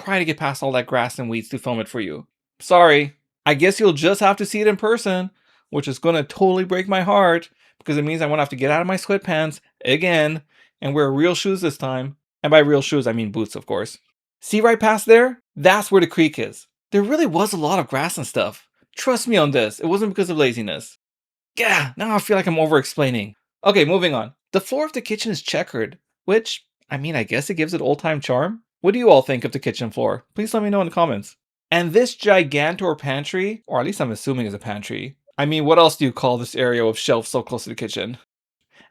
try to get past all that grass and weeds to film it for you. Sorry, I guess you'll just have to see it in person, which is gonna totally break my heart because it means I'm gonna have to get out of my sweatpants again and wear real shoes this time. And by real shoes, I mean boots, of course. See right past there? That's where the creek is. There really was a lot of grass and stuff. Trust me on this, it wasn't because of laziness. Yeah, now I feel like I'm over-explaining. Okay, moving on. The floor of the kitchen is checkered, which, I guess it gives it old-time charm. What do you all think of the kitchen floor? Please let me know in the comments. And this gigantor pantry, or at least I'm assuming is a pantry. What else do you call this area with shelves so close to the kitchen?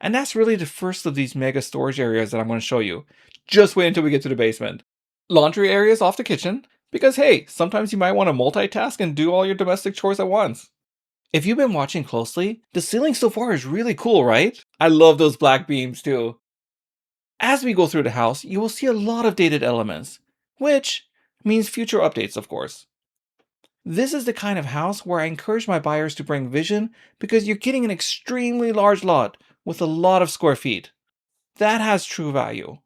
And that's really the first of these mega storage areas that I'm going to show you. Just wait until we get to the basement. Laundry areas off the kitchen, because hey, sometimes you might want to multitask and do all your domestic chores at once. If you've been watching closely, the ceiling so far is really cool, right? I love those black beams too. As we go through the house, you will see a lot of dated elements, which means future updates, of course. This is the kind of house where I encourage my buyers to bring vision because you're getting an extremely large lot with a lot of square feet. That has true value.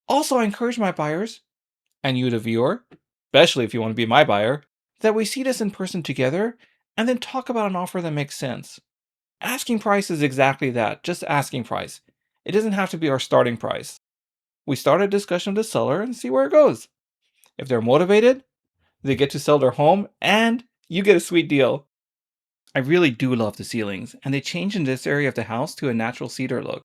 Also, I encourage my buyers, and you the viewer, especially if you want to be my buyer, that we see this in person together and then talk about an offer that makes sense. Asking price is exactly that, just asking price. It doesn't have to be our starting price. We start a discussion with the seller and see where it goes. If they're motivated, they get to sell their home and you get a sweet deal. I really do love the ceilings, and they change in this area of the house to a natural cedar look.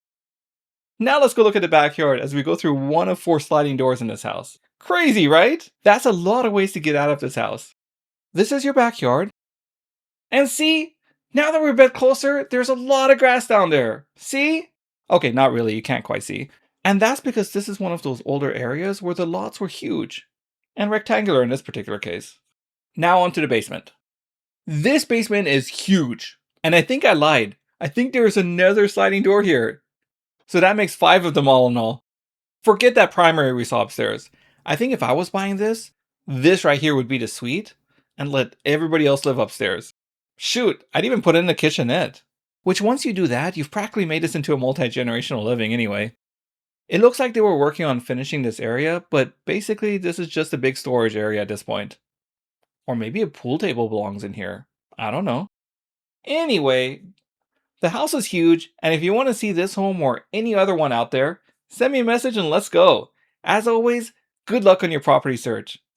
Now let's go look at the backyard as we go through one of 4 sliding doors in this house. Crazy, right? That's a lot of ways to get out of this house. This is your backyard. And see, now that we're a bit closer, there's a lot of grass down there. See? Okay, not really, you can't quite see. And that's because this is one of those older areas where the lots were huge. And rectangular in this particular case. Now onto the basement. This basement is huge. And I think I lied. I think there's another sliding door here. So that makes 5 of them all in all. Forget that primary we saw upstairs. I think if I was buying this right here would be the suite and let everybody else live upstairs. Shoot, I'd even put in a kitchenette. Which once you do that, you've practically made this into a multi-generational living anyway. It looks like they were working on finishing this area, but basically this is just a big storage area at this point. Or maybe a pool table belongs in here. I don't know. Anyway, the house is huge, and if you want to see this home or any other one out there, send me a message and let's go. As always, good luck on your property search.